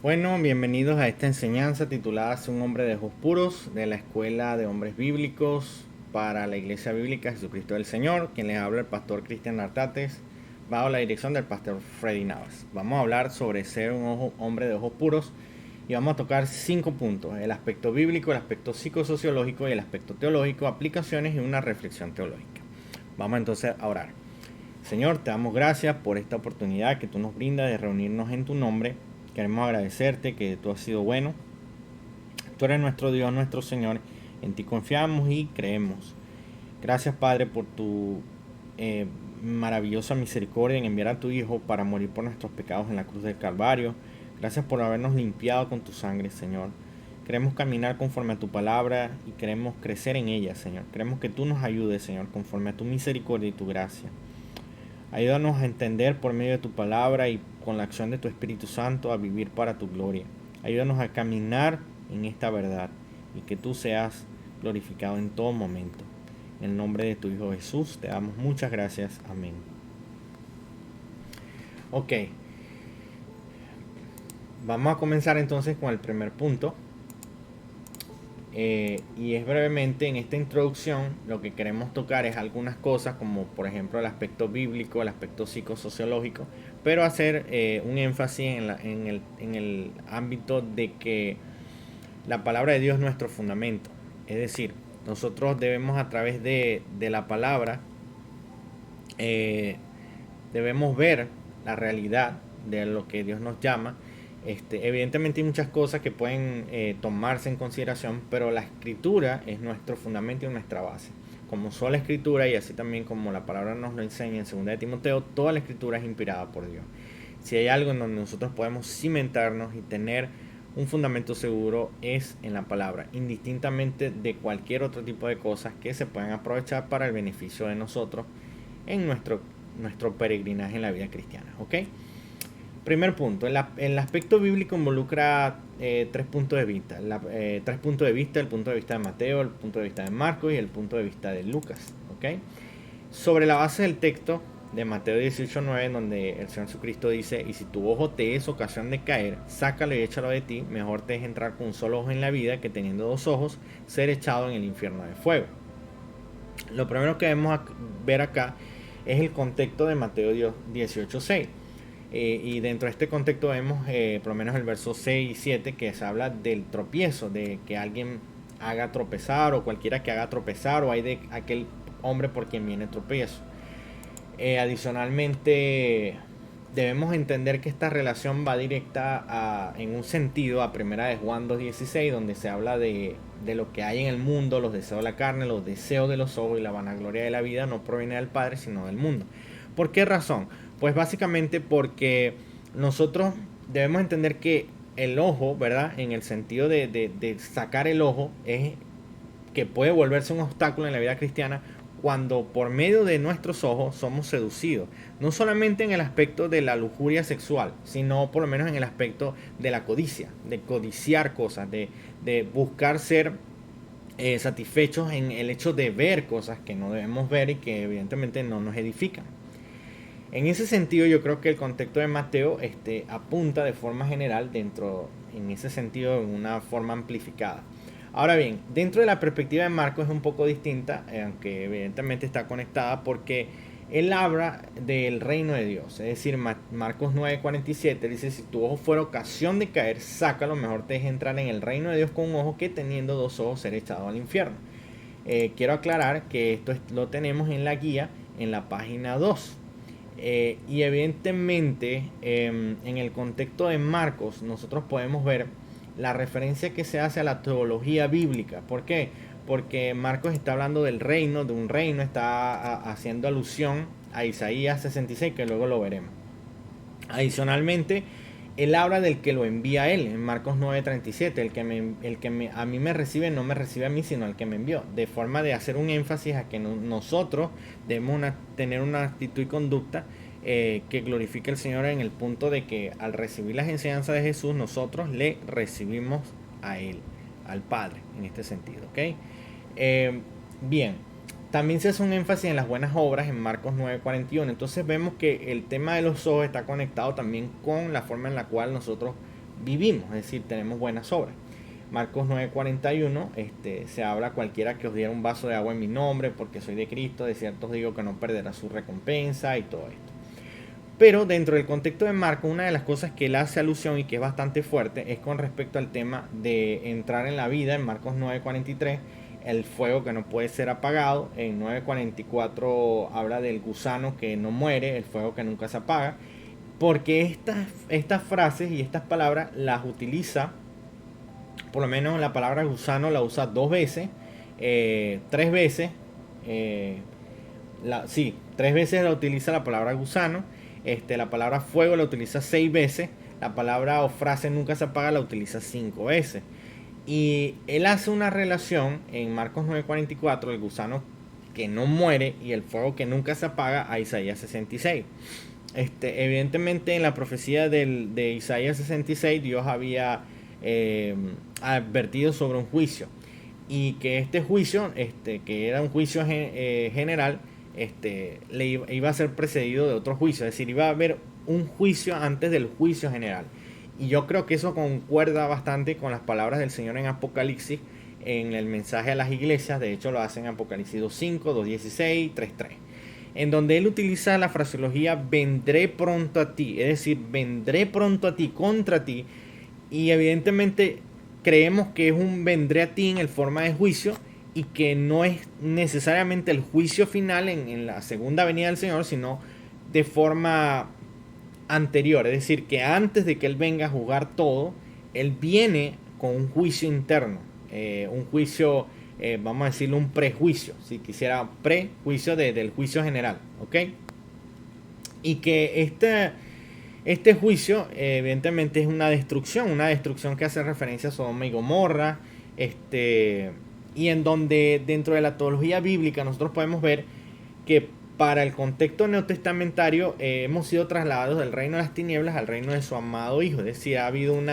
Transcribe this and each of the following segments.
Bueno, bienvenidos a esta enseñanza titulada Sé un hombre de ojos puros de la Escuela de Hombres Bíblicos para la Iglesia Bíblica Jesucristo del Señor, quien les habla el pastor Cristian Artates, bajo la dirección del pastor Freddy Navas. Vamos a hablar sobre ser un hombre de ojos puros y vamos a tocar 5 puntos: el aspecto bíblico, el aspecto psicosociológico y el aspecto teológico, aplicaciones y una reflexión teológica. Vamos entonces a orar. Señor, te damos gracias por esta oportunidad que tú nos brindas de reunirnos en tu nombre. Queremos agradecerte que tú has sido bueno. Tú eres nuestro Dios, nuestro Señor. En ti confiamos y creemos. Gracias, Padre, por tu maravillosa misericordia en enviar a tu Hijo para morir por nuestros pecados en la cruz del Calvario. Gracias por habernos limpiado con tu sangre, Señor. Queremos caminar conforme a tu palabra y queremos crecer en ella, Señor. Queremos que tú nos ayudes, Señor, conforme a tu misericordia y tu gracia. Ayúdanos a entender por medio de tu palabra y con la acción de tu Espíritu Santo a vivir para tu gloria. Ayúdanos a caminar en esta verdad y que tú seas glorificado en todo momento. En el nombre de tu Hijo Jesús te damos muchas gracias. Amén. Ok, vamos a comenzar entonces con el primer punto. Y es brevemente en esta introducción lo que queremos tocar es algunas cosas como por ejemplo el aspecto bíblico, el aspecto psicosociológico, pero hacer un énfasis en el ámbito de que la palabra de Dios es nuestro fundamento. Es decir, nosotros debemos a través de la palabra, eh, debemos ver la realidad de lo que Dios nos llama. Evidentemente hay muchas cosas que pueden tomarse en consideración, pero la escritura es nuestro fundamento y nuestra base. Como sola escritura, y así también como la palabra nos lo enseña en 2 de Timoteo, toda la escritura es inspirada por Dios. Si hay algo en donde nosotros podemos cimentarnos y tener un fundamento seguro es en la palabra, indistintamente de cualquier otro tipo de cosas que se puedan aprovechar para el beneficio de nosotros en nuestro peregrinaje en la vida cristiana. ¿Ok? Primer punto, el aspecto bíblico involucra tres puntos de vista. Tres puntos de vista: el punto de vista de Mateo, el punto de vista de Marcos y el punto de vista de Lucas. ¿Ok? Sobre la base del texto de Mateo 18:9, en donde el Señor Jesucristo dice: y si tu ojo te es ocasión de caer, sácalo y échalo de ti. Mejor te es entrar con un solo ojo en la vida que teniendo dos ojos ser echado en el infierno de fuego. Lo primero que debemos ver acá es el contexto de Mateo 18:6. Y dentro de este contexto vemos por lo menos el verso 6 y 7, que se habla del tropiezo, de que alguien haga tropezar o cualquiera que haga tropezar, o hay de aquel hombre por quien viene tropiezo. Adicionalmente, debemos entender que esta relación va directa en un sentido a primera de Juan 2:16, donde se habla de lo que hay en el mundo, los deseos de la carne, los deseos de los ojos y la vanagloria de la vida no proviene del Padre, sino del mundo. ¿Por qué razón? Pues básicamente porque nosotros debemos entender que el ojo, ¿verdad? En el sentido de sacar el ojo, es que puede volverse un obstáculo en la vida cristiana cuando por medio de nuestros ojos somos seducidos, no solamente en el aspecto de la lujuria sexual, sino por lo menos en el aspecto de la codicia, de codiciar cosas, de buscar ser satisfechos en el hecho de ver cosas que no debemos ver y que evidentemente no nos edifican. En ese sentido, yo creo que el contexto de Mateo apunta de forma general en ese sentido, en una forma amplificada. Ahora bien, dentro de la perspectiva de Marcos es un poco distinta, aunque evidentemente está conectada, porque él habla del reino de Dios. Es decir, Marcos 9:47 dice: si tu ojo fuera ocasión de caer, sácalo, mejor te es entrar en el reino de Dios con un ojo que teniendo dos ojos ser echado al infierno. Quiero aclarar que esto lo tenemos en la guía en la página 2. Y evidentemente en el contexto de Marcos nosotros podemos ver la referencia que se hace a la teología bíblica. ¿Por qué? Porque Marcos está hablando del reino, de un reino, está haciendo alusión a Isaías 66, que luego lo veremos. Adicionalmente, él habla del que lo envía a él, en Marcos 9:37, a mí me recibe, no me recibe a mí, sino al que me envió, de forma de hacer un énfasis a que nosotros debemos tener una actitud y conducta que glorifique al Señor, en el punto de que al recibir las enseñanzas de Jesús, nosotros le recibimos a Él, al Padre, en este sentido, ¿ok? Bien, también se hace un énfasis en las buenas obras en Marcos 9:41. Entonces vemos que el tema de los ojos está conectado también con la forma en la cual nosotros vivimos, es decir, tenemos buenas obras. Marcos 9:41, se habla: cualquiera que os diera un vaso de agua en mi nombre, porque soy de Cristo, de cierto os digo que no perderá su recompensa, y todo esto. Pero dentro del contexto de Marcos, una de las cosas que él hace alusión y que es bastante fuerte es con respecto al tema de entrar en la vida. En Marcos 9:43, el fuego que no puede ser apagado. En 9:44 habla del gusano que no muere, el fuego que nunca se apaga. Porque estas frases y estas palabras las utiliza, por lo menos la palabra gusano la usa 2 veces, 3 veces. Sí, 3 veces la utiliza la palabra gusano. La palabra fuego la utiliza 6 veces. La palabra o frase nunca se apaga la utiliza 5 veces. Y él hace una relación en Marcos 9:44, el gusano que no muere y el fuego que nunca se apaga, a Isaías 66. Evidentemente en la profecía de Isaías 66 Dios había advertido sobre un juicio, y que este juicio, que era un juicio general, iba a ser precedido de otro juicio, es decir, iba a haber un juicio antes del juicio general. Y yo creo que eso concuerda bastante con las palabras del Señor en Apocalipsis, en el mensaje a las iglesias. De hecho lo hace en Apocalipsis 2:5, 2:16, 3:3, en donde él utiliza la fraseología vendré pronto a ti, es decir, vendré pronto a ti, contra ti. Y evidentemente creemos que es un vendré a ti en el forma de juicio, y que no es necesariamente el juicio final en la segunda venida del Señor, sino de forma anterior, es decir, que antes de que Él venga a juzgar todo, Él viene con un juicio interno, un juicio, vamos a decirlo, un prejuicio, si quisiera, prejuicio del juicio general, ¿ok? Y que este juicio evidentemente es una destrucción que hace referencia a Sodoma y Gomorra, y en donde dentro de la teología bíblica nosotros podemos ver que para el contexto neotestamentario hemos sido trasladados del reino de las tinieblas al reino de su amado Hijo. Es decir, ha habido un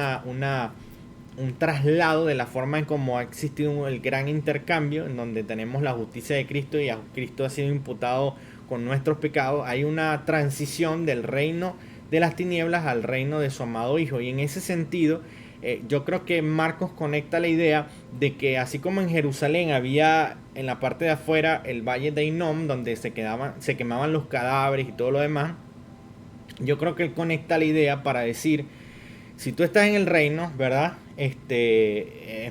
traslado de la forma en cómo ha existido el gran intercambio, en donde tenemos la justicia de Cristo y a Cristo ha sido imputado con nuestros pecados. Hay una transición del reino de las tinieblas al reino de su amado Hijo, y en ese sentido yo creo que Marcos conecta la idea de que así como en Jerusalén había en la parte de afuera el valle de Hinnom, donde se quemaban los cadáveres y todo lo demás, yo creo que él conecta la idea para decir: si tú estás en el reino, ¿verdad?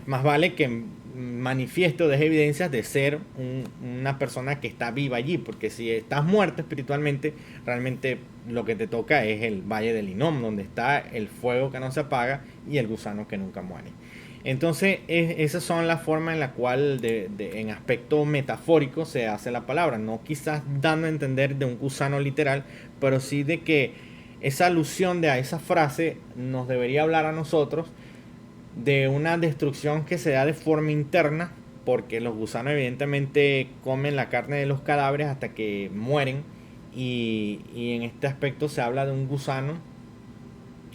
Más vale que manifieste o deje evidencias de ser una persona que está viva allí, porque si estás muerto espiritualmente, realmente lo que te toca es el valle del Hinnom, donde está el fuego que no se apaga y el gusano que nunca muere. Entonces, esas son las formas en la cual en aspecto metafórico se hace la palabra, no quizás dando a entender de un gusano literal, pero sí de que esa alusión a esa frase nos debería hablar a nosotros de una destrucción que se da de forma interna, porque los gusanos evidentemente comen la carne de los cadáveres hasta que mueren, y en este aspecto se habla de un gusano,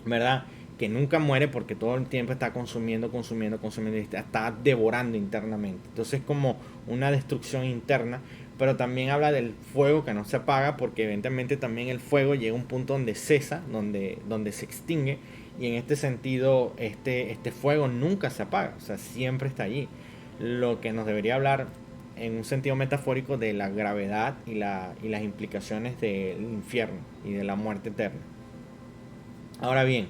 ¿verdad?, que nunca muere, porque todo el tiempo está consumiendo, y está devorando internamente. Entonces es como una destrucción interna, pero también habla del fuego que no se apaga, porque evidentemente también el fuego llega a un punto donde cesa, donde se extingue, y en este sentido este fuego nunca se apaga, o sea, siempre está allí. Lo que nos debería hablar en un sentido metafórico de la gravedad y las implicaciones del infierno y de la muerte eterna. Ahora bien,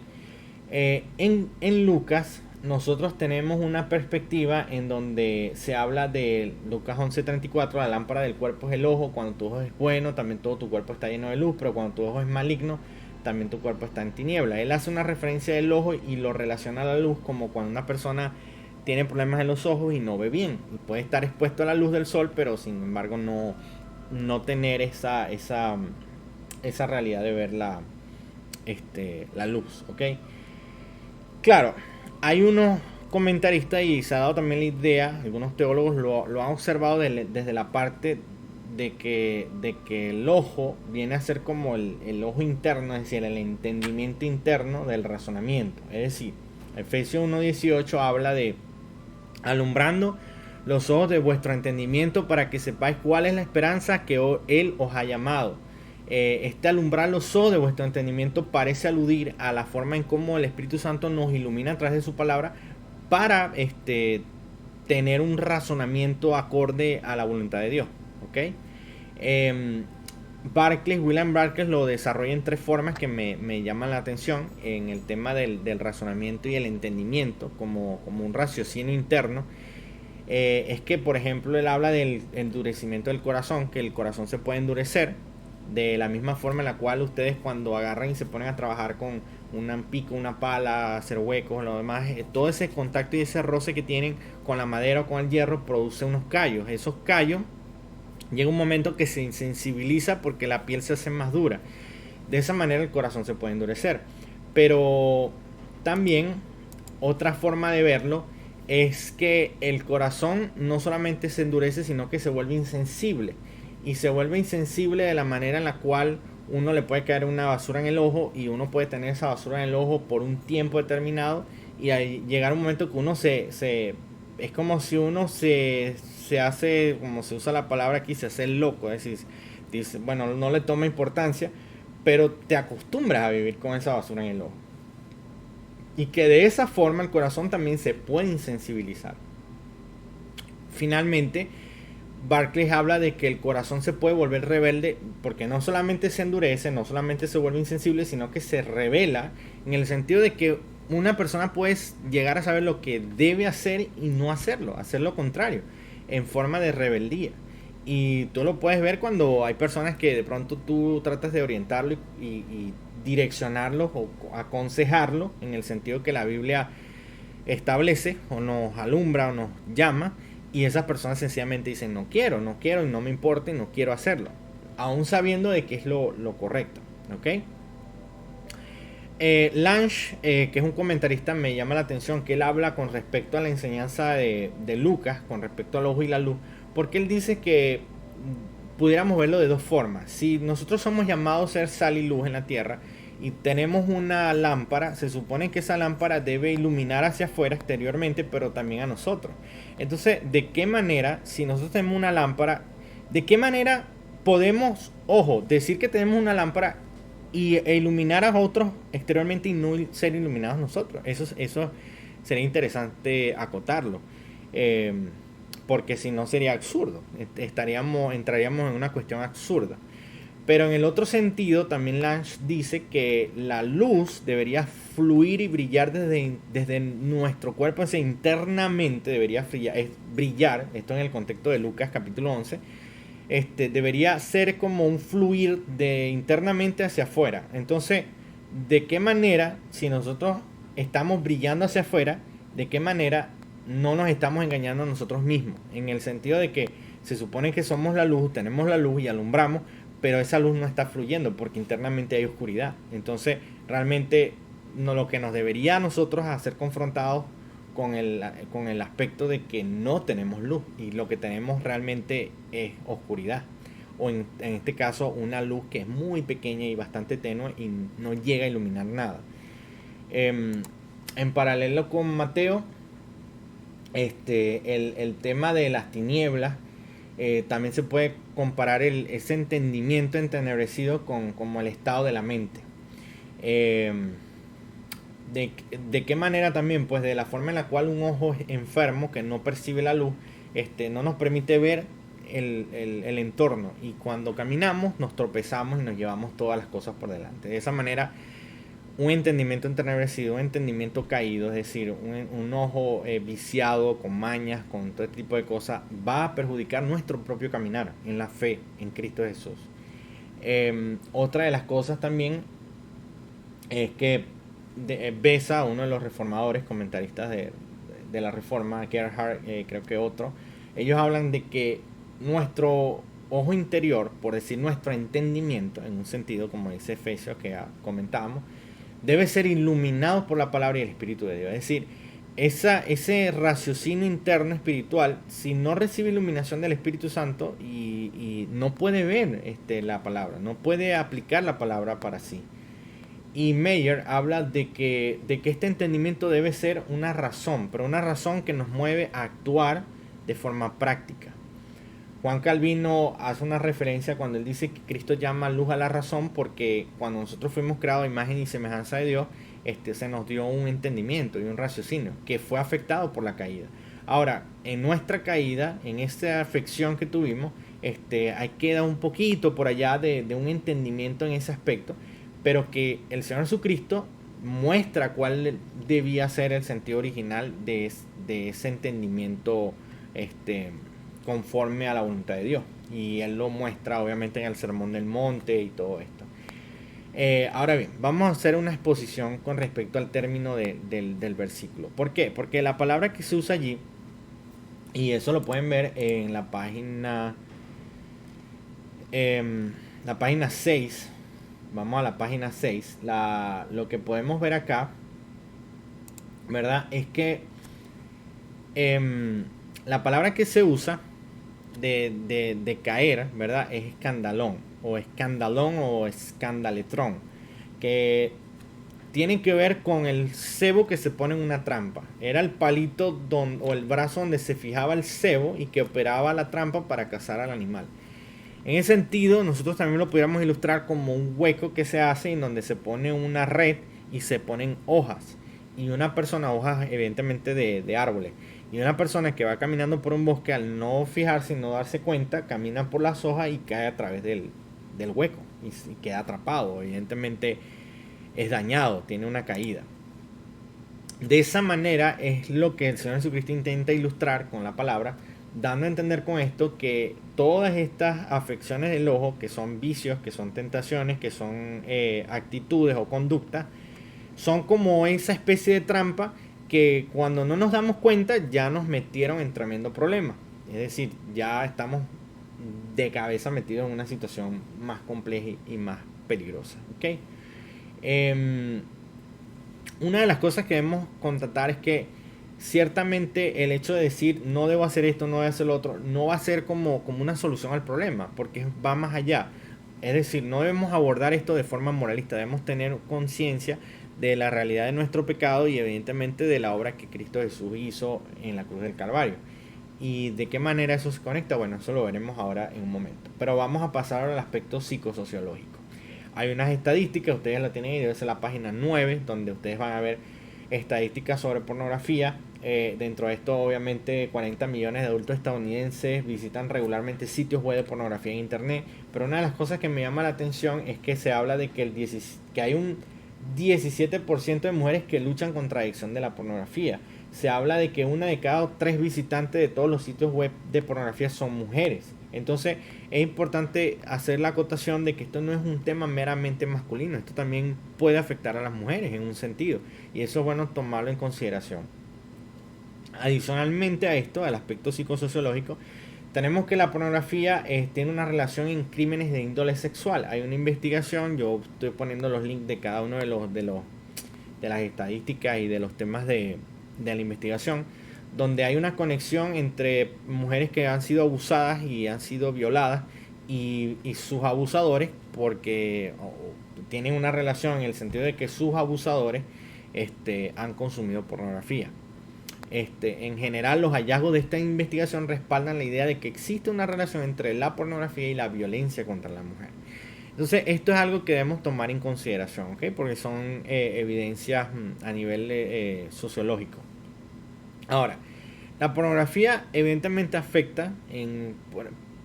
en Lucas nosotros tenemos una perspectiva en donde se habla de Lucas 11:34, la lámpara del cuerpo es el ojo. Cuando tu ojo es bueno, también todo tu cuerpo está lleno de luz, pero cuando tu ojo es maligno, también tu cuerpo está en tiniebla. Él hace una referencia del ojo y lo relaciona a la luz, como cuando una persona tiene problemas en los ojos y no ve bien, y puede estar expuesto a la luz del sol, pero sin embargo no tener esa realidad de ver la luz, ¿ok? Claro, hay unos comentaristas, y se ha dado también la idea, algunos teólogos lo han observado desde la parte de que el ojo viene a ser como el ojo interno, es decir, el entendimiento interno del razonamiento. Es decir, Efesios 1:18 habla de alumbrando los ojos de vuestro entendimiento para que sepáis cuál es la esperanza que Él os ha llamado. Este alumbrar los ojos de vuestro entendimiento parece aludir a la forma en cómo el Espíritu Santo nos ilumina a través de su palabra para tener un razonamiento acorde a la voluntad de Dios. ¿Ok? William Barclay lo desarrolla en tres formas que me llaman la atención en el tema del razonamiento y el entendimiento como un raciocinio interno. Es que, por ejemplo, él habla del endurecimiento del corazón, que el corazón se puede endurecer de la misma forma en la cual ustedes cuando agarran y se ponen a trabajar con un pico, una pala, hacer huecos, lo demás, todo ese contacto y ese roce que tienen con la madera o con el hierro produce unos callos. Esos callos llega un momento que se insensibiliza porque la piel se hace más dura. De esa manera el corazón se puede endurecer. Pero también otra forma de verlo es que el corazón no solamente se endurece, sino que se vuelve insensible. Y se vuelve insensible de la manera en la cual uno le puede caer una basura en el ojo y uno puede tener esa basura en el ojo por un tiempo determinado y ahí llegar un momento que uno es como si uno se hace, como se usa la palabra aquí, se hace loco, es decir, dice, bueno, no le toma importancia, pero te acostumbras a vivir con esa basura en el ojo. Y que de esa forma el corazón también se puede insensibilizar. Finalmente, Barclay habla de que el corazón se puede volver rebelde porque no solamente se endurece, no solamente se vuelve insensible, sino que se revela en el sentido de que una persona puede llegar a saber lo que debe hacer y no hacerlo, hacer lo contrario, en forma de rebeldía. Y tú lo puedes ver cuando hay personas que de pronto tú tratas de orientarlo y direccionarlo o aconsejarlo en el sentido que la Biblia establece o nos alumbra o nos llama, y esas personas sencillamente dicen no quiero y no me importa y no quiero hacerlo, aún sabiendo de que es lo correcto. ¿Ok? Lange, que es un comentarista, me llama la atención que él habla con respecto a la enseñanza de Lucas, con respecto al ojo y la luz, porque él dice que pudiéramos verlo de dos formas. Si nosotros somos llamados a ser sal y luz en la tierra y tenemos una lámpara, se supone que esa lámpara debe iluminar hacia afuera exteriormente, pero también a nosotros. Entonces, ¿de qué manera, si nosotros tenemos una lámpara, de qué manera podemos, ojo, decir que tenemos una lámpara e iluminar a otros exteriormente y no ser iluminados nosotros? Eso sería interesante acotarlo. Porque si no sería absurdo. Entraríamos en una cuestión absurda. Pero en el otro sentido, también Lange dice que la luz debería fluir y brillar desde nuestro cuerpo, internamente debería brillar, esto en el contexto de Lucas capítulo 11, debería ser como un fluir de internamente hacia afuera. Entonces, ¿de qué manera, si nosotros estamos brillando hacia afuera, de qué manera no nos estamos engañando a nosotros mismos? En el sentido de que se supone que somos la luz, tenemos la luz y alumbramos, pero esa luz no está fluyendo porque internamente hay oscuridad. Entonces, realmente lo que nos debería a nosotros hacer confrontados con el aspecto de que no tenemos luz y lo que tenemos realmente es oscuridad, o en este caso una luz que es muy pequeña y bastante tenue y no llega a iluminar nada. En paralelo con Mateo, el tema de las tinieblas, también se puede comparar ese entendimiento entenebrecido como el estado de la mente. ¿De qué manera también? Pues de la forma en la cual un ojo enfermo que no percibe la luz no nos permite ver el entorno, y cuando caminamos nos tropezamos y nos llevamos todas las cosas por delante. De esa manera, un entendimiento entenebrecido, un entendimiento caído, es decir, un ojo viciado, con mañas, con todo este tipo de cosas, va a perjudicar nuestro propio caminar en la fe en Cristo Jesús. Otra de las cosas también es que Besa, uno de los reformadores, comentaristas de la Reforma, Gerhard, creo que otro, ellos hablan de que nuestro ojo interior, por decir nuestro entendimiento, en un sentido como dice Efesios que comentábamos, debe ser iluminado por la palabra y el Espíritu de Dios. Es decir, ese raciocinio interno espiritual, si no recibe iluminación del Espíritu Santo y no puede ver la palabra, no puede aplicar la palabra para sí. Y Meyer habla de que este entendimiento debe ser una razón, pero una razón que nos mueve a actuar de forma práctica. Juan Calvino hace una referencia cuando él dice que Cristo llama luz a la razón, porque cuando nosotros fuimos creados a imagen y semejanza de Dios, se nos dio un entendimiento y un raciocinio que fue afectado por la caída. Ahora, en nuestra caída, en esta afección que tuvimos, ahí queda un poquito por allá de un entendimiento en ese aspecto, pero que el Señor Jesucristo muestra cuál debía ser el sentido original de ese entendimiento, conforme a la voluntad de Dios. Y él lo muestra obviamente en el Sermón del Monte y todo esto. Ahora bien, vamos a hacer una exposición con respecto al término del versículo. ¿Por qué? Porque la palabra que se usa allí, y eso lo pueden ver en la página 6. Vamos a la página 6. Lo que podemos ver acá, ¿verdad? Es que la palabra que se usa de caer, ¿verdad? Es escandalón o escandaletrón, que tiene que ver con el cebo que se pone en una trampa. Era el palito o el brazo donde se fijaba el cebo y que operaba la trampa para cazar al animal. En ese sentido, nosotros también lo podríamos ilustrar como un hueco que se hace en donde se pone una red y se ponen hojas. Y una persona, hojas evidentemente de árboles. Y una persona que va caminando por un bosque, al no fijarse y no darse cuenta, camina por las hojas y cae a través del hueco. Y queda atrapado. Evidentemente es dañado, tiene una caída. De esa manera es lo que el Señor Jesucristo intenta ilustrar con la palabra, dando a entender con esto que todas estas afecciones del ojo, que son vicios, que son tentaciones, que son actitudes o conductas, son como esa especie de trampa que cuando no nos damos cuenta ya nos metieron en tremendo problema. Es decir, ya estamos de cabeza metidos en una situación más compleja y más peligrosa. ¿Okay? Una de las cosas que debemos constatar es que ciertamente el hecho de decir no debo hacer esto, no debo hacer lo otro, no va a ser como una solución al problema, porque va más allá. Es decir, no debemos abordar esto de forma moralista, debemos tener conciencia de la realidad de nuestro pecado y evidentemente de la obra que Cristo Jesús hizo en la cruz del Calvario. ¿Y de qué manera eso se conecta? Bueno, eso lo veremos ahora en un momento. Pero vamos a pasar al aspecto psicosociológico. Hay unas estadísticas, ustedes la tienen ahí, debe ser la página 9, donde ustedes van a ver estadísticas sobre pornografía. Dentro de esto, obviamente, 40 millones de adultos estadounidenses visitan regularmente sitios web de pornografía en internet. Pero una de las cosas que me llama la atención es que se habla de que hay un 17% de mujeres que luchan contra la adicción de la pornografía. Se habla de que una de cada 3 visitantes de todos los sitios web de pornografía son mujeres. Entonces es importante hacer la acotación de que esto no es un tema meramente masculino, esto también puede afectar a las mujeres en un sentido, y eso es bueno tomarlo en consideración. Adicionalmente a esto, al aspecto psicosociológico, tenemos que la pornografía tiene una relación en crímenes de índole sexual. Hay una investigación, yo estoy poniendo los links de cada uno de las estadísticas y de los temas de la investigación, donde hay una conexión entre mujeres que han sido abusadas y han sido violadas y sus abusadores, porque tienen una relación en el sentido de que sus abusadores han consumido pornografía. En general, los hallazgos de esta investigación respaldan la idea de que existe una relación entre la pornografía y la violencia contra la mujer. Entonces, esto es algo que debemos tomar en consideración, ¿okay? Porque son evidencias a nivel sociológico. Ahora, la pornografía evidentemente afecta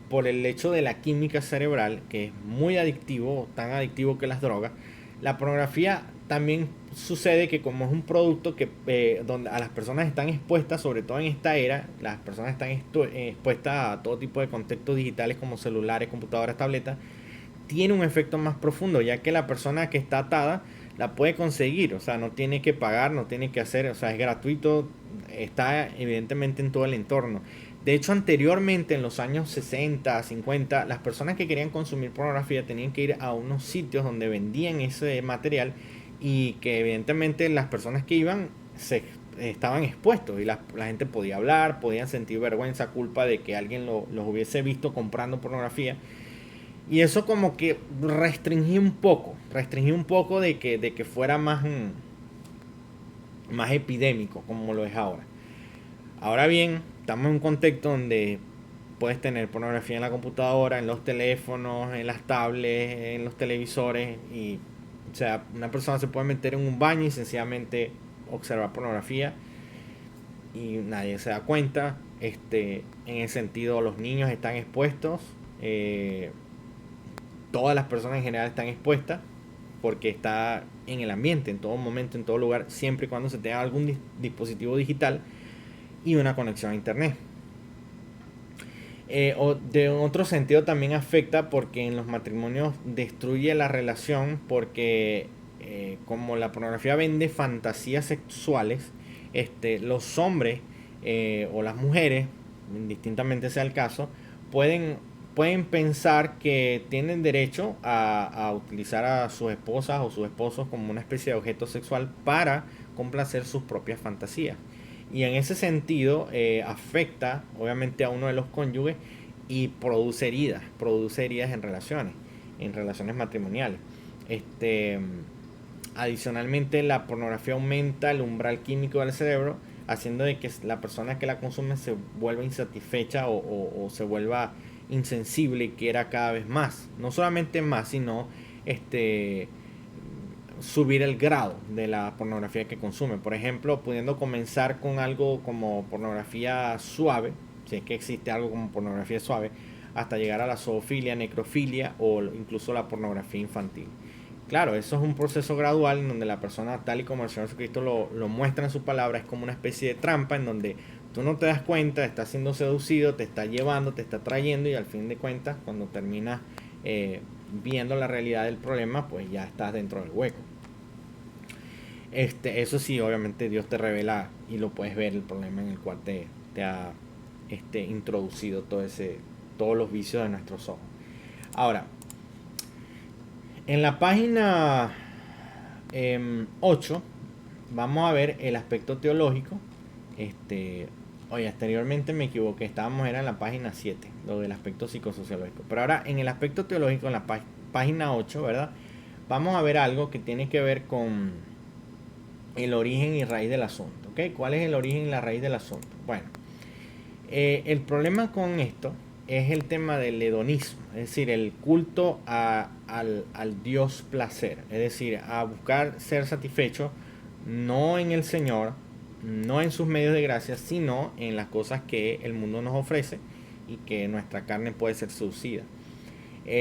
por el hecho de la química cerebral, que es muy adictivo, tan adictivo que las drogas. La pornografía también sucede que como es un producto que donde a las personas están expuestas, sobre todo en esta era, las personas están expuestas a todo tipo de contextos digitales como celulares, computadoras, tabletas, tiene un efecto más profundo, ya que la persona que está atada la puede conseguir, o sea, no tiene que pagar, no tiene que hacer, o sea, es gratuito, está evidentemente en todo el entorno. De hecho, anteriormente, en los años 60, 50, las personas que querían consumir pornografía tenían que ir a unos sitios donde vendían ese material y que evidentemente las personas que iban estaban expuestos y la gente podía hablar, podían sentir vergüenza, culpa de que alguien los hubiese visto comprando pornografía. Y eso como que restringía un poco de que fuera más epidémico como lo es ahora. Ahora bien, estamos en un contexto donde puedes tener pornografía en la computadora, en los teléfonos, en las tablets, en los televisores. Y, o sea, una persona se puede meter en un baño y sencillamente observar pornografía y nadie se da cuenta. En ese sentido, los niños están expuestos. Todas las personas en general están expuestas porque está en el ambiente, en todo momento, en todo lugar, siempre y cuando se tenga algún dispositivo digital y una conexión a internet. O de otro sentido también afecta porque en los matrimonios destruye la relación porque como la pornografía vende fantasías sexuales, los hombres o las mujeres, indistintamente sea el caso, pueden, pueden pensar que tienen derecho a utilizar a sus esposas o sus esposos como una especie de objeto sexual para complacer sus propias fantasías. Y en ese sentido afecta obviamente a uno de los cónyuges y produce heridas en relaciones matrimoniales. Este, Adicionalmente, la pornografía aumenta el umbral químico del cerebro, haciendo de que la persona que la consume se vuelva insatisfecha o se vuelva insensible y quiera cada vez más. No solamente más, sino este, subir el grado de la pornografía que consume. Por ejemplo, pudiendo comenzar con algo como pornografía suave, si es que existe algo como pornografía suave, hasta llegar a la zoofilia, necrofilia o incluso la pornografía infantil. Claro, eso es un proceso gradual en donde la persona, tal y como el Señor Jesucristo lo muestra en su palabra, es como una especie de trampa en donde tú no te das cuenta, estás siendo seducido, te está llevando, te está trayendo y al fin de cuentas, cuando terminas viendo la realidad del problema, pues ya estás dentro del hueco. Eso sí, obviamente Dios te revela y lo puedes ver el problema en el cual te ha introducido todos los vicios de nuestros ojos. Ahora, en la página 8 vamos a ver el aspecto teológico. Oye, anteriormente me equivoqué, era en la página 7, lo del aspecto psicosociológico. Pero ahora en el aspecto teológico, en la página 8, ¿verdad? Vamos a ver algo que tiene que ver con el origen y raíz del asunto. ¿Ok? ¿Cuál es el origen y la raíz del asunto? Bueno, el problema con esto es el tema del hedonismo, es decir, el culto al Dios placer, es decir, a buscar ser satisfecho no en el Señor, no en sus medios de gracia, sino en las cosas que el mundo nos ofrece y que nuestra carne puede ser seducida.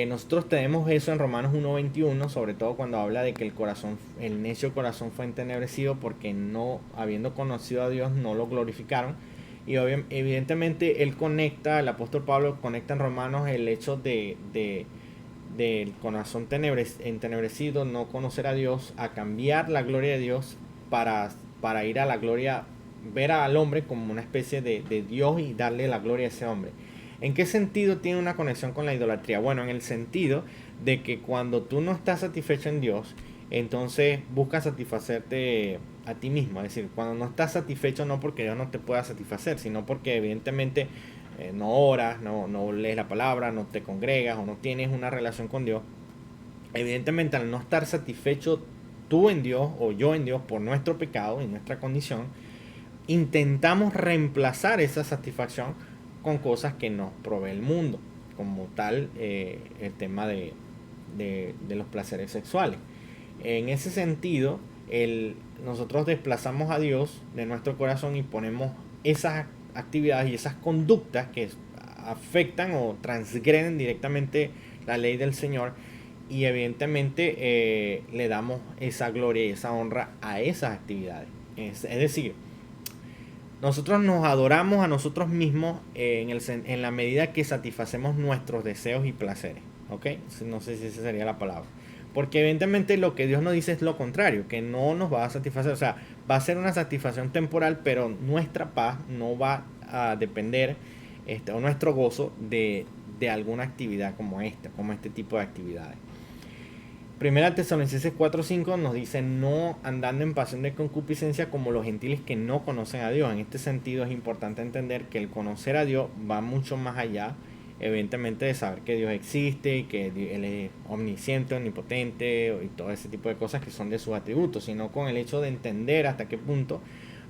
Nosotros tenemos eso en Romanos 1:21, sobre todo cuando habla de que el necio corazón fue entenebrecido porque no, habiendo conocido a Dios, no lo glorificaron. Y evidentemente el apóstol Pablo conecta en Romanos el hecho del corazón entenebrecido, no conocer a Dios, a cambiar la gloria de Dios para ir a la gloria, ver al hombre como una especie de Dios y darle la gloria a ese hombre. ¿En qué sentido tiene una conexión con la idolatría? Bueno, en el sentido de que cuando tú no estás satisfecho en Dios, entonces buscas satisfacerte a ti mismo. Es decir, cuando no estás satisfecho no porque Dios no te pueda satisfacer, sino porque evidentemente no oras, no lees la palabra, no te congregas o no tienes una relación con Dios. Evidentemente al no estar satisfecho tú en Dios o yo en Dios por nuestro pecado y nuestra condición, intentamos reemplazar esa satisfacción con cosas que nos provee el mundo, como tal el tema de los placeres sexuales. En ese sentido, nosotros desplazamos a Dios de nuestro corazón y ponemos esas actividades y esas conductas que afectan o transgreden directamente la ley del Señor y evidentemente le damos esa gloria y esa honra a esas actividades. Es decir, nosotros nos adoramos a nosotros mismos en la medida que satisfacemos nuestros deseos y placeres. ¿Ok? No sé si esa sería la palabra. Porque evidentemente lo que Dios nos dice es lo contrario, que no nos va a satisfacer. O sea, va a ser una satisfacción temporal, pero nuestra paz no va a depender, o nuestro gozo, de alguna actividad como este tipo de actividades. Primera Tesalonicenses 4:5 nos dice no andando en pasión de concupiscencia como los gentiles que no conocen a Dios. En este sentido es importante entender que el conocer a Dios va mucho más allá, evidentemente, de saber que Dios existe y que Él es omnisciente, omnipotente y todo ese tipo de cosas que son de sus atributos, sino con el hecho de entender hasta qué punto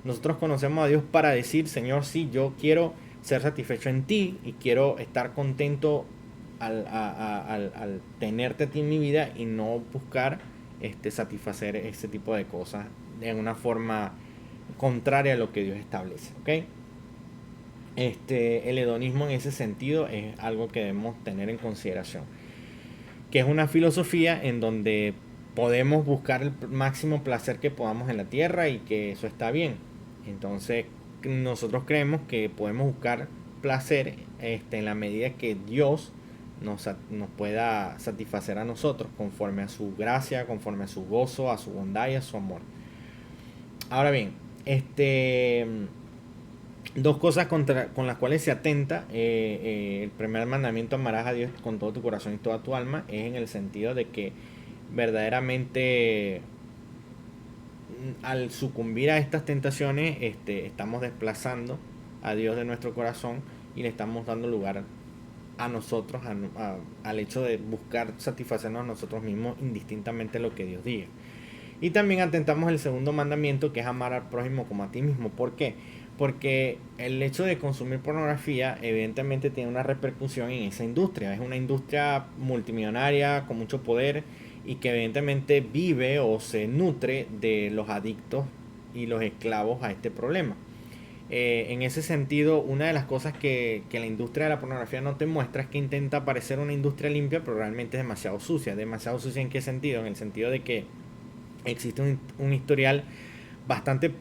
nosotros conocemos a Dios para decir, Señor, sí, yo quiero ser satisfecho en ti y quiero estar contento al tenerte a ti en mi vida y no buscar satisfacer ese tipo de cosas de una forma contraria a lo que Dios establece, ¿ok? El hedonismo en ese sentido es algo que debemos tener en consideración, que es una filosofía en donde podemos buscar el máximo placer que podamos en la tierra y que eso está bien. Entonces nosotros creemos que podemos buscar placer en la medida que Dios nos pueda satisfacer a nosotros conforme a su gracia, conforme a su gozo, a su bondad y a su amor. Ahora bien, dos cosas con las cuales se atenta el primer mandamiento, amarás a Dios con todo tu corazón y toda tu alma, es en el sentido de que verdaderamente al sucumbir a estas tentaciones estamos desplazando a Dios de nuestro corazón y le estamos dando lugar a nosotros, al hecho de buscar satisfacernos a nosotros mismos indistintamente de lo que Dios diga. Y también atentamos el segundo mandamiento, que es amar al prójimo como a ti mismo. ¿Por qué? Porque el hecho de consumir pornografía evidentemente tiene una repercusión en esa industria. Es una industria multimillonaria con mucho poder y que evidentemente vive o se nutre de los adictos y los esclavos a este problema. En ese sentido, una de las cosas que la industria de la pornografía no te muestra es que intenta parecer una industria limpia, pero realmente es demasiado sucia. ¿Demasiado sucia en qué sentido? En el sentido de que existe un historial bastante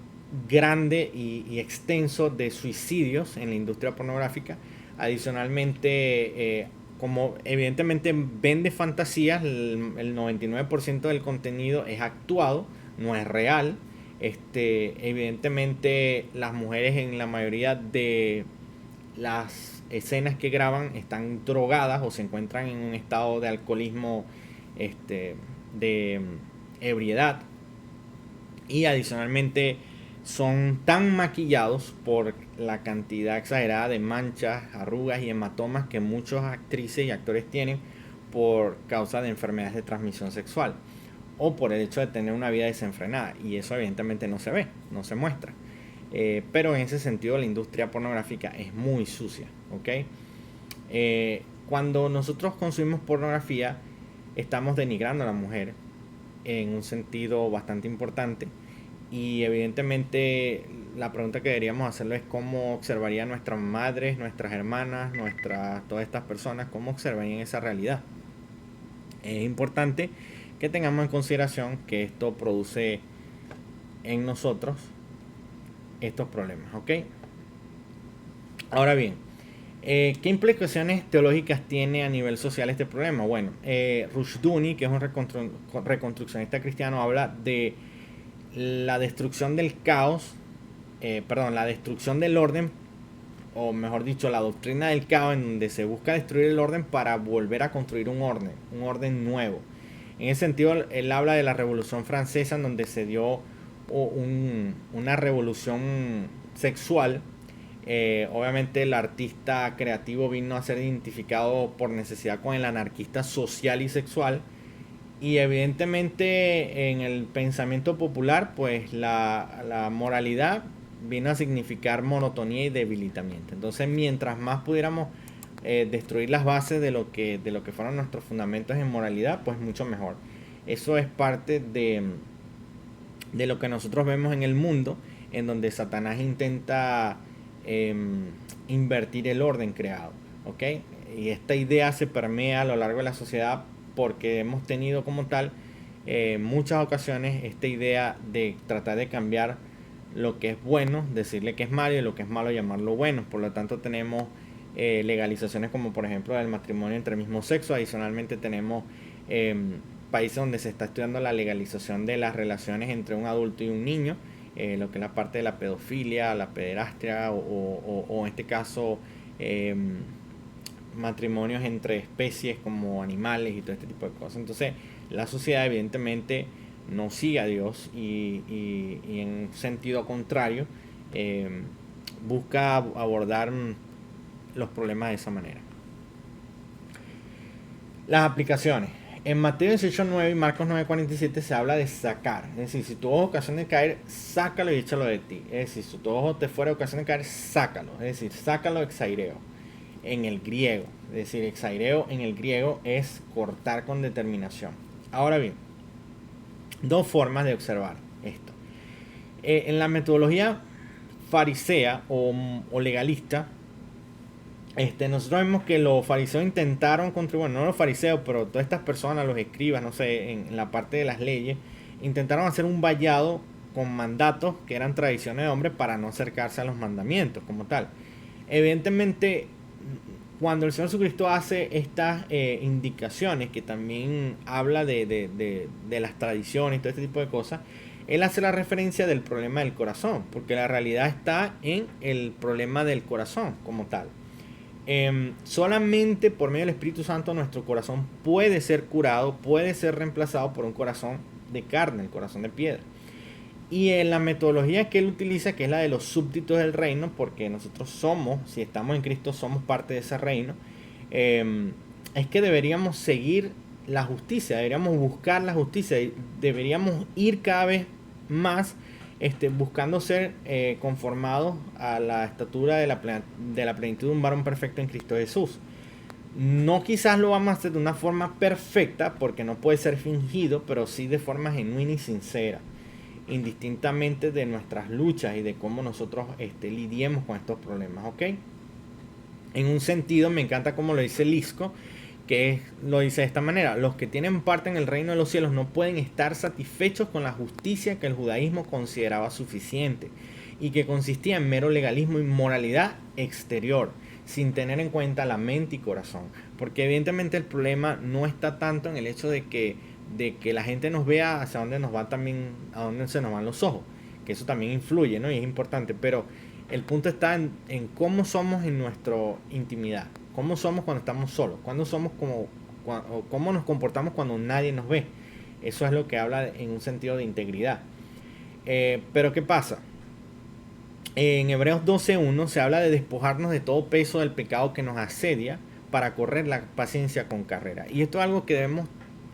grande y extenso de suicidios en la industria pornográfica. Adicionalmente, como evidentemente vende fantasías, el 99% del contenido es actuado, no es real. Evidentemente las mujeres en la mayoría de las escenas que graban están drogadas o se encuentran en un estado de alcoholismo, de ebriedad, y adicionalmente son tan maquillados por la cantidad exagerada de manchas, arrugas y hematomas que muchas actrices y actores tienen por causa de enfermedades de transmisión sexual o por el hecho de tener una vida desenfrenada, y eso evidentemente no se ve, no se muestra. Pero en ese sentido la industria pornográfica es muy sucia, ¿ok? Cuando nosotros consumimos pornografía estamos denigrando a la mujer en un sentido bastante importante, y evidentemente la pregunta que deberíamos hacerlo es cómo observarían nuestras madres, nuestras hermanas, todas estas personas, cómo observarían esa realidad. Es importante que tengamos en consideración que esto produce en nosotros estos problemas, ¿ok? Ahora bien, ¿qué implicaciones teológicas tiene a nivel social este problema? Bueno, Rushduni, que es un reconstruccionista cristiano, habla de la destrucción del caos, la destrucción del orden, o mejor dicho, la doctrina del caos, en donde se busca destruir el orden para volver a construir un orden nuevo. En ese sentido, él habla de la Revolución Francesa, en donde se dio una revolución sexual. Obviamente el artista creativo vino a ser identificado por necesidad con el anarquista social y sexual, y evidentemente en el pensamiento popular pues la moralidad vino a significar monotonía y debilitamiento. Entonces mientras más pudiéramos destruir las bases de lo que fueron nuestros fundamentos en moralidad, pues mucho mejor. Eso es parte de lo que nosotros vemos en el mundo, en donde Satanás intenta invertir el orden creado, ¿ok? Y esta idea se permea a lo largo de la sociedad porque hemos tenido como tal muchas ocasiones esta idea de tratar de cambiar lo que es bueno, decirle que es malo, y lo que es malo llamarlo bueno. Por lo tanto tenemos legalizaciones como por ejemplo el matrimonio entre el mismo sexo. Adicionalmente tenemos países donde se está estudiando la legalización de las relaciones entre un adulto y un niño, lo que es la parte de la pedofilia, la pederastia o en este caso matrimonios entre especies como animales y todo este tipo de cosas. Entonces la sociedad evidentemente no sigue a Dios y en sentido contrario busca abordar los problemas de esa manera. Las aplicaciones. En Mateo 18:9 y Marcos 9:47 se habla de sacar. Es decir, si tu ojo ocasiona de caer, sácalo y échalo de ti. Es decir, si tu ojo te fuera ocasión de caer, sácalo. Es decir, sácalo exaireo en el griego. Es decir, exaireo en el griego es cortar con determinación. Ahora bien, dos formas de observar esto. En la metodología farisea o legalista, nosotros vemos que los fariseos intentaron contribuir, no los fariseos, pero todas estas personas, los escribas, no sé, en la parte de las leyes, intentaron hacer un vallado con mandatos que eran tradiciones de hombres para no acercarse a los mandamientos como tal. Evidentemente, cuando el Señor Jesucristo hace estas indicaciones, que también habla de las tradiciones y todo este tipo de cosas, él hace la referencia del problema del corazón, porque la realidad está en el problema del corazón como tal. Solamente por medio del Espíritu Santo nuestro corazón puede ser curado, puede ser reemplazado por un corazón de carne, el corazón de piedra. Y en la metodología que él utiliza, que es la de los súbditos del reino, porque nosotros somos, si estamos en Cristo, somos parte de ese reino, es que deberíamos seguir la justicia, deberíamos buscar la justicia, deberíamos ir cada vez más buscando ser conformados a la estatura de la plenitud de un varón perfecto en Cristo Jesús. No quizás lo vamos a hacer de una forma perfecta, porque no puede ser fingido, pero sí de forma genuina y sincera, indistintamente de nuestras luchas y de cómo nosotros lidiemos con estos problemas, ¿ok? En un sentido, me encanta como lo dice Lisco, que lo dice de esta manera: los que tienen parte en el reino de los cielos no pueden estar satisfechos con la justicia que el judaísmo consideraba suficiente y que consistía en mero legalismo y moralidad exterior, sin tener en cuenta la mente y corazón. Porque evidentemente el problema no está tanto en el hecho de que la gente nos vea hacia dónde nos va también, a dónde se nos van los ojos, que eso también influye, ¿no? Y es importante, pero el punto está en cómo somos en nuestra intimidad, cómo somos cuando estamos solos, cómo nos comportamos cuando nadie nos ve. Eso es lo que habla en un sentido de integridad. Pero ¿qué pasa? En Hebreos 12:1 se habla de despojarnos de todo peso del pecado que nos asedia para correr la paciencia con carrera. Y esto es algo que debemos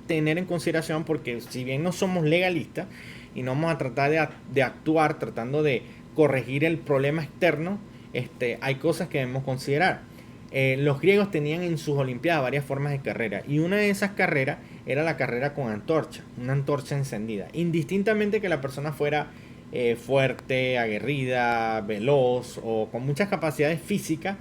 tener en consideración, porque si bien no somos legalistas y no vamos a tratar de actuar tratando de corregir el problema externo, hay cosas que debemos considerar. Los griegos tenían en sus olimpiadas varias formas de carrera, y una de esas carreras era la carrera con antorcha, una antorcha encendida, indistintamente que la persona fuera fuerte, aguerrida, veloz o con muchas capacidades físicas.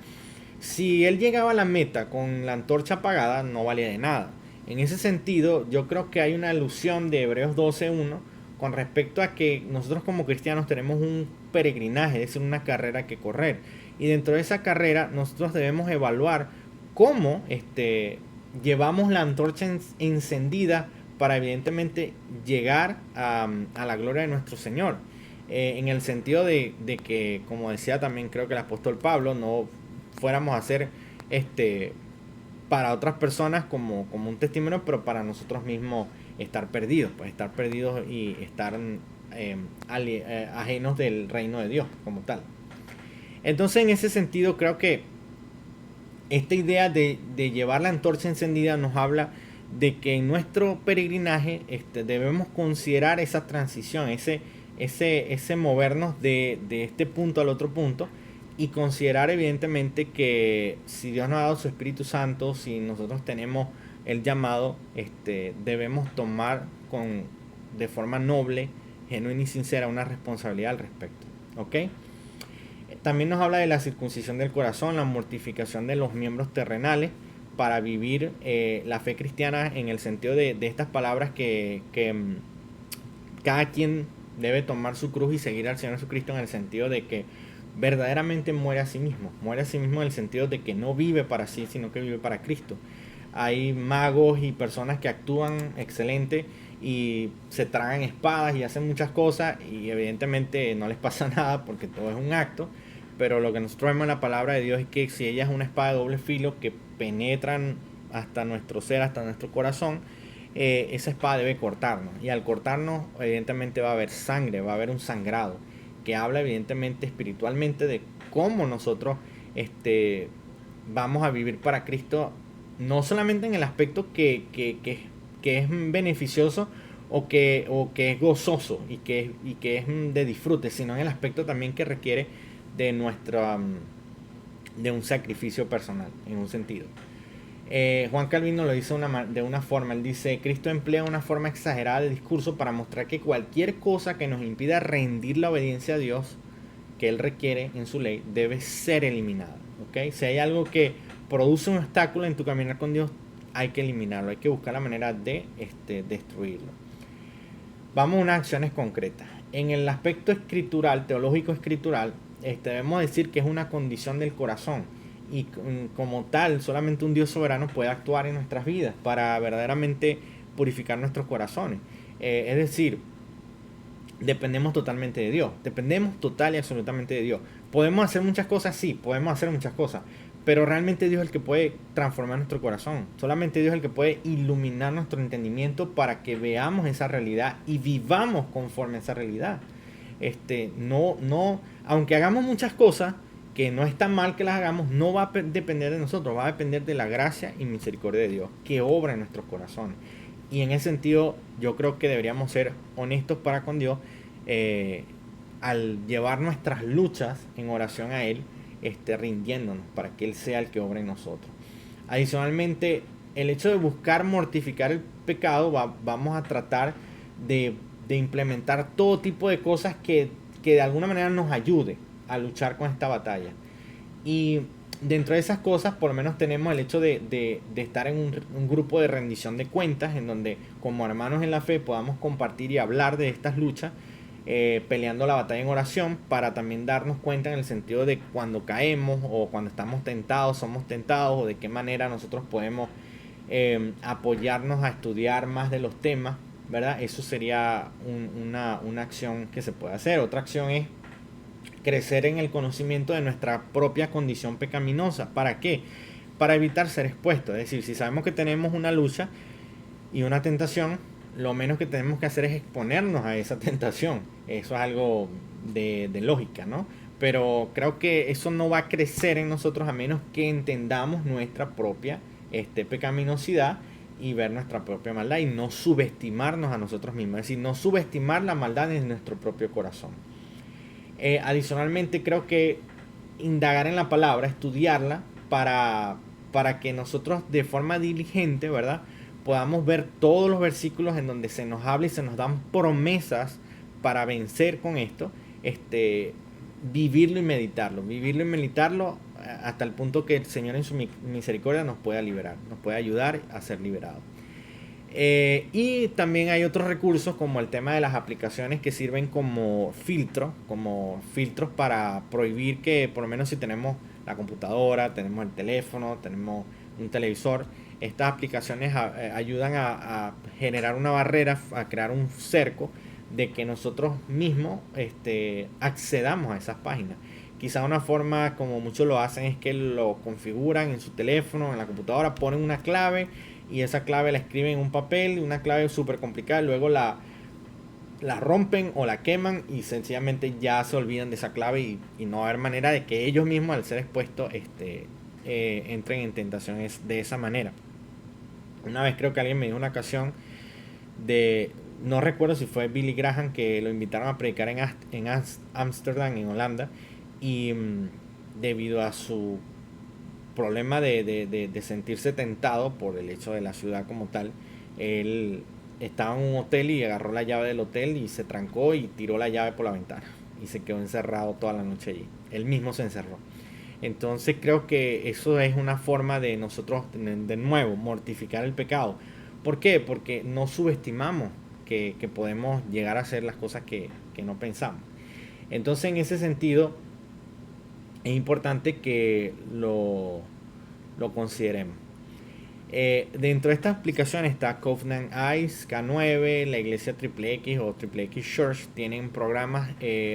Si él llegaba a la meta con la antorcha apagada, no valía de nada. En ese sentido, yo creo que hay una alusión de Hebreos 12:1 con respecto a que nosotros como cristianos tenemos un peregrinaje, es decir, una carrera que correr. Y dentro de esa carrera nosotros debemos evaluar cómo llevamos la antorcha encendida para evidentemente llegar a la gloria de nuestro Señor. En el sentido de que, como decía también creo que el apóstol Pablo, no fuéramos a hacer para otras personas como un testimonio, pero para nosotros mismos estar perdidos, pues estar perdidos y estar ajenos del reino de Dios como tal. Entonces, en ese sentido, creo que esta idea de llevar la antorcha encendida nos habla de que en nuestro peregrinaje debemos considerar esa transición, ese movernos de este punto al otro punto, y considerar evidentemente que si Dios nos ha dado su Espíritu Santo, si nosotros tenemos el llamado, debemos tomar de forma noble, genuina y sincera una responsabilidad al respecto, ¿ok? También nos habla de la circuncisión del corazón, la mortificación de los miembros terrenales para vivir la fe cristiana, en el sentido de estas palabras que cada quien debe tomar su cruz y seguir al Señor Jesucristo, en el sentido de que verdaderamente muere a sí mismo en el sentido de que no vive para sí, sino que vive para Cristo. Hay magos y personas que actúan excelente y se tragan espadas y hacen muchas cosas, y evidentemente no les pasa nada porque todo es un acto. Pero lo que nosotros vemos en la palabra de Dios es que si ella es una espada de doble filo que penetran hasta nuestro ser, hasta nuestro corazón, esa espada debe cortarnos. Y al cortarnos, evidentemente va a haber sangre, va a haber un sangrado, que habla evidentemente espiritualmente de cómo nosotros vamos a vivir para Cristo, no solamente en el aspecto que que es beneficioso o que es gozoso y que es de disfrute, sino en el aspecto también que requiere de de un sacrificio personal, en un sentido. Juan Calvino lo dice de una forma, él dice: Cristo emplea una forma exagerada de discurso para mostrar que cualquier cosa que nos impida rendir la obediencia a Dios que Él requiere en su ley debe ser eliminada. ¿Okay? Si hay algo que produce un obstáculo en tu caminar con Dios, hay que eliminarlo, hay que buscar la manera de destruirlo. Vamos a unas acciones concretas. En el aspecto escritural, teológico escritural, debemos decir que es una condición del corazón, y como tal solamente un Dios soberano puede actuar en nuestras vidas para verdaderamente purificar nuestros corazones. Es decir, dependemos totalmente de Dios, dependemos total y absolutamente de Dios. ¿Podemos hacer muchas cosas? Sí, podemos hacer muchas cosas, pero realmente Dios es el que puede transformar nuestro corazón. Solamente Dios es el que puede iluminar nuestro entendimiento para que veamos esa realidad y vivamos conforme a esa realidad. Aunque hagamos muchas cosas, que no es tan mal que las hagamos, no va a depender de nosotros, va a depender de la gracia y misericordia de Dios que obra en nuestros corazones. Y en ese sentido, yo creo que deberíamos ser honestos para con Dios, al llevar nuestras luchas en oración a Él, rindiéndonos para que Él sea el que obre en nosotros. Adicionalmente, el hecho de buscar mortificar el pecado, vamos a tratar de implementar todo tipo de cosas que de alguna manera nos ayude a luchar con esta batalla. Y dentro de esas cosas, por lo menos tenemos el hecho de estar en un grupo de rendición de cuentas, en donde como hermanos en la fe podamos compartir y hablar de estas luchas, peleando la batalla en oración, para también darnos cuenta en el sentido de cuando caemos o cuando estamos tentados, somos tentados, o de qué manera nosotros podemos apoyarnos a estudiar más de los temas, ¿verdad? Eso sería una acción que se puede hacer. Otra acción es crecer en el conocimiento de nuestra propia condición pecaminosa. ¿Para qué? Para evitar ser expuestos. Es decir, si sabemos que tenemos una lucha y una tentación, lo menos que tenemos que hacer es exponernos a esa tentación. Eso es algo de lógica, ¿no? Pero creo que eso no va a crecer en nosotros a menos que entendamos nuestra propia pecaminosidad y ver nuestra propia maldad y no subestimarnos a nosotros mismos. Es decir, no subestimar la maldad en nuestro propio corazón. Adicionalmente, creo que indagar en la palabra, estudiarla, para que nosotros de forma diligente, ¿verdad?, podamos ver todos los versículos en donde se nos habla y se nos dan promesas para vencer con esto, vivirlo y meditarlo hasta el punto que el Señor en su misericordia nos pueda liberar, nos pueda ayudar a ser liberados. Y también hay otros recursos, como el tema de las aplicaciones que sirven como filtros para prohibir que, por lo menos si tenemos la computadora, tenemos el teléfono, tenemos un televisor, estas aplicaciones ayudan a generar una barrera, a crear un cerco de que nosotros mismos accedamos a esas páginas. Quizá una forma como muchos lo hacen es que lo configuran en su teléfono, en la computadora, ponen una clave y esa clave la escriben en un papel, una clave súper complicada, luego la rompen o la queman y sencillamente ya se olvidan de esa clave, y no va a haber manera de que ellos mismos, al ser expuestos, entren en tentaciones de esa manera. Una vez creo que alguien me dijo una ocasión no recuerdo si fue Billy Graham, que lo invitaron a predicar en Ámsterdam, en Holanda, y debido a su problema de sentirse tentado por el hecho de la ciudad como tal, él estaba en un hotel y agarró la llave del hotel y se trancó y tiró la llave por la ventana y se quedó encerrado toda la noche allí. Él mismo se encerró. Entonces creo que eso es una forma de nosotros, de nuevo, mortificar el pecado. ¿Por qué? Porque no subestimamos que podemos llegar a hacer las cosas que no pensamos. Entonces, en ese sentido, es importante que lo consideremos. Dentro de estas aplicaciones está Covenant Eyes, K9, la iglesia Triple X o Triple X Church. Tienen programas,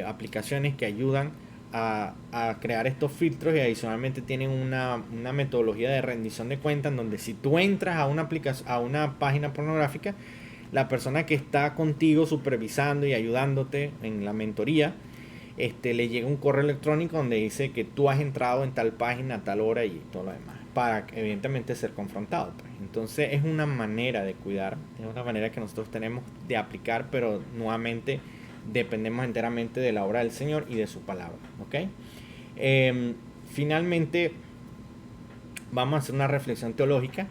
aplicaciones que ayudan a crear estos filtros, y adicionalmente tienen una metodología de rendición de cuentas en donde si tú entras a una página pornográfica, la persona que está contigo supervisando y ayudándote en la mentoría, le llega un correo electrónico donde dice que tú has entrado en tal página a tal hora y todo lo demás. para evidentemente ser confrontado, pues. Entonces es una manera de cuidar, es una manera que nosotros tenemos de aplicar, pero nuevamente dependemos enteramente de la obra del Señor y de su palabra, ¿ok? Finalmente vamos a hacer una reflexión teológica.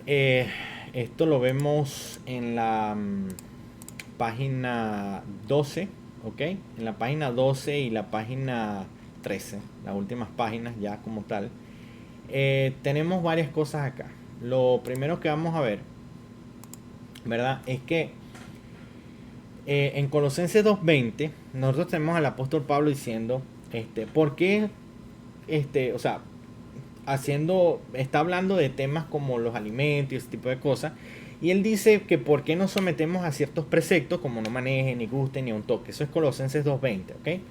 Esto lo vemos en la página 12, ¿ok? En la página 12 y la página 13, las últimas páginas ya como tal. Tenemos varias cosas acá. Lo primero que vamos a ver, ¿verdad? Es que en Colosenses 2:20 nosotros tenemos al apóstol Pablo diciendo, ¿por qué? O sea, está hablando de temas como los alimentos y ese tipo de cosas. Y él dice que por qué nos sometemos a ciertos preceptos como no manejen, ni gusten, ni a un toque. Eso es Colosenses 2:20, ¿ok?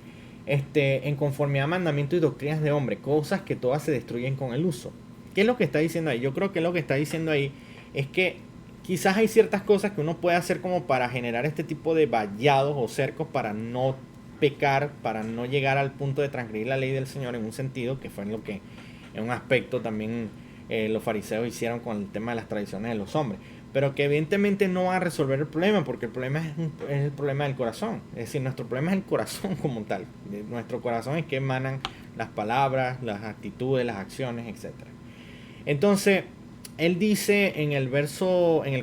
En conformidad a mandamientos y doctrinas de hombre, cosas que todas se destruyen con el uso. ¿Qué es lo que está diciendo ahí? Yo creo que lo que está diciendo ahí es que quizás hay ciertas cosas que uno puede hacer como para generar este tipo de vallados o cercos para no pecar, para no llegar al punto de transgredir la ley del Señor en un sentido, que fue en lo que en un aspecto también los fariseos hicieron con el tema de las tradiciones de los hombres, pero que evidentemente no va a resolver el problema, porque el problema es el problema del corazón. Es decir, nuestro problema es el corazón como tal. Nuestro corazón es que emanan las palabras, las actitudes, las acciones, etc. Entonces, él dice en el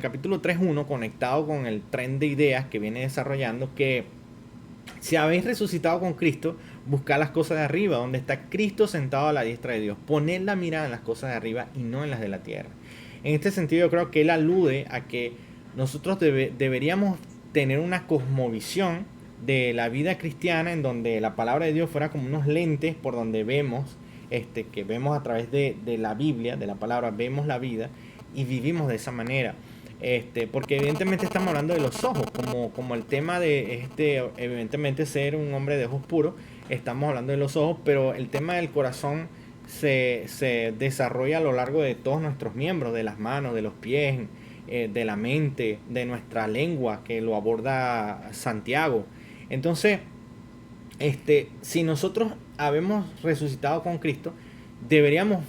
capítulo 3:1, conectado con el tren de ideas que viene desarrollando, que si habéis resucitado con Cristo, buscad las cosas de arriba, donde está Cristo sentado a la diestra de Dios. Poned la mirada en las cosas de arriba y no en las de la tierra. En este sentido, yo creo que él alude a que nosotros deberíamos tener una cosmovisión de la vida cristiana en donde la palabra de Dios fuera como unos lentes por donde vemos, que vemos a través de la Biblia, de la palabra, vemos la vida y vivimos de esa manera. Porque evidentemente estamos hablando de los ojos, como el tema de evidentemente ser un hombre de ojos puros, estamos hablando de los ojos, pero el tema del corazón se desarrolla a lo largo de todos nuestros miembros, de las manos, de los pies, de la mente, de nuestra lengua, que lo aborda Santiago. Entonces, si nosotros habemos resucitado con Cristo, deberíamos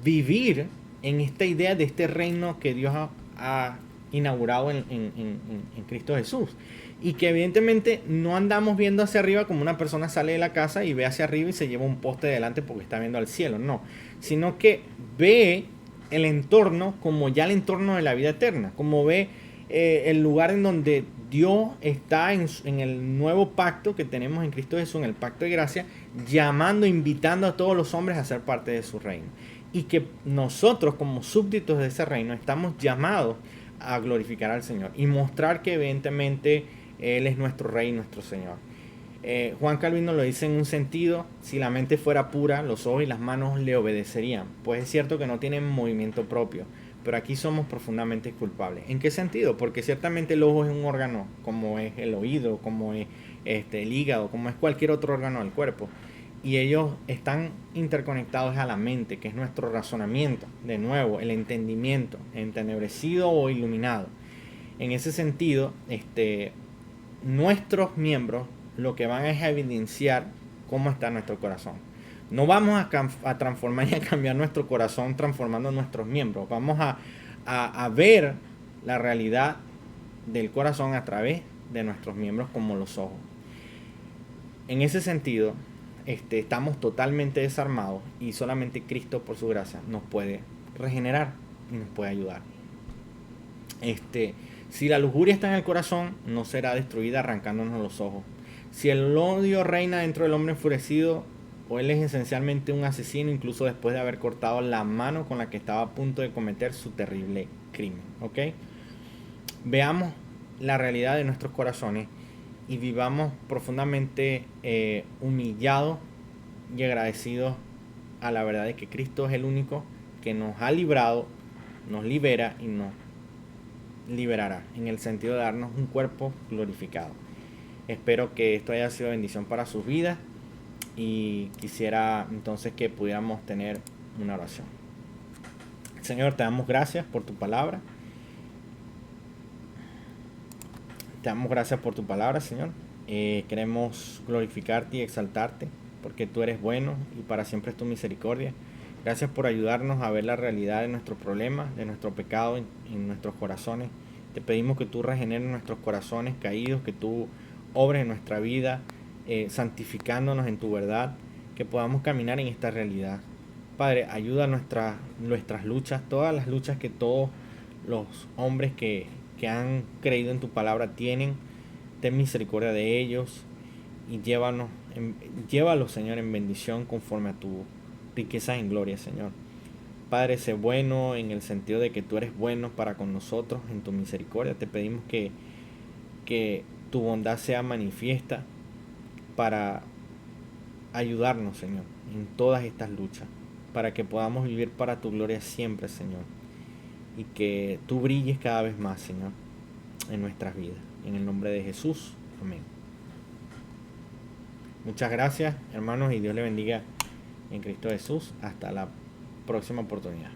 vivir en esta idea de este reino que Dios ha inaugurado en Cristo Jesús. Y que evidentemente no andamos viendo hacia arriba como una persona sale de la casa y ve hacia arriba y se lleva un poste delante porque está viendo al cielo, no, sino que ve el entorno como ya el entorno de la vida eterna, como ve el lugar en donde Dios está en el nuevo pacto que tenemos en Cristo Jesús, en el pacto de gracia, llamando, invitando a todos los hombres a ser parte de su reino. Y que nosotros como súbditos de ese reino estamos llamados a glorificar al Señor y mostrar que evidentemente Él es nuestro Rey y nuestro Señor. Juan Calvino lo dice en un sentido: si la mente fuera pura, los ojos y las manos le obedecerían. Pues es cierto que no tienen movimiento propio, pero aquí somos profundamente culpables. ¿En qué sentido? Porque ciertamente el ojo es un órgano, como es el oído, como es el hígado, como es cualquier otro órgano del cuerpo. Y ellos están interconectados a la mente, que es nuestro razonamiento, de nuevo, el entendimiento, entenebrecido o iluminado. En ese sentido, nuestros miembros lo que van es a evidenciar cómo está nuestro corazón. No vamos a transformar y a cambiar nuestro corazón transformando nuestros miembros. Vamos a ver la realidad del corazón a través de nuestros miembros como los ojos. En ese sentido, estamos totalmente desarmados y solamente Cristo por su gracia nos puede regenerar y nos puede ayudar. Si la lujuria está en el corazón, no será destruida arrancándonos los ojos. Si el odio reina dentro del hombre enfurecido, o él es esencialmente un asesino, incluso después de haber cortado la mano con la que estaba a punto de cometer su terrible crimen. ¿Ok? Veamos la realidad de nuestros corazones y vivamos profundamente humillados y agradecidos a la verdad de que Cristo es el único que nos ha librado, nos libera y nos liberará, en el sentido de darnos un cuerpo glorificado. Espero que esto haya sido bendición para sus vidas y quisiera entonces que pudiéramos tener una oración. Señor, te damos gracias por tu palabra. Te damos gracias por tu palabra, Señor. Queremos glorificarte y exaltarte porque tú eres bueno y para siempre es tu misericordia. Gracias por ayudarnos a ver la realidad de nuestros problemas, de nuestro pecado en nuestros corazones. Te pedimos que tú regeneres nuestros corazones caídos, que tú obres en nuestra vida, santificándonos en tu verdad, que podamos caminar en esta realidad. Padre, ayuda a nuestras luchas, todas las luchas que todos los hombres que han creído en tu palabra tienen. Ten misericordia de ellos y llévalos, Señor, en bendición conforme a tu riqueza en gloria, Señor. Padre, sé bueno en el sentido de que tú eres bueno para con nosotros en tu misericordia. Te pedimos que tu bondad sea manifiesta para ayudarnos, Señor, en todas estas luchas, para que podamos vivir para tu gloria siempre, Señor, y que tú brilles cada vez más, Señor, en nuestras vidas. En el nombre de Jesús, amén. Muchas gracias, hermanos, y Dios le bendiga en Cristo Jesús. Hasta la próxima oportunidad.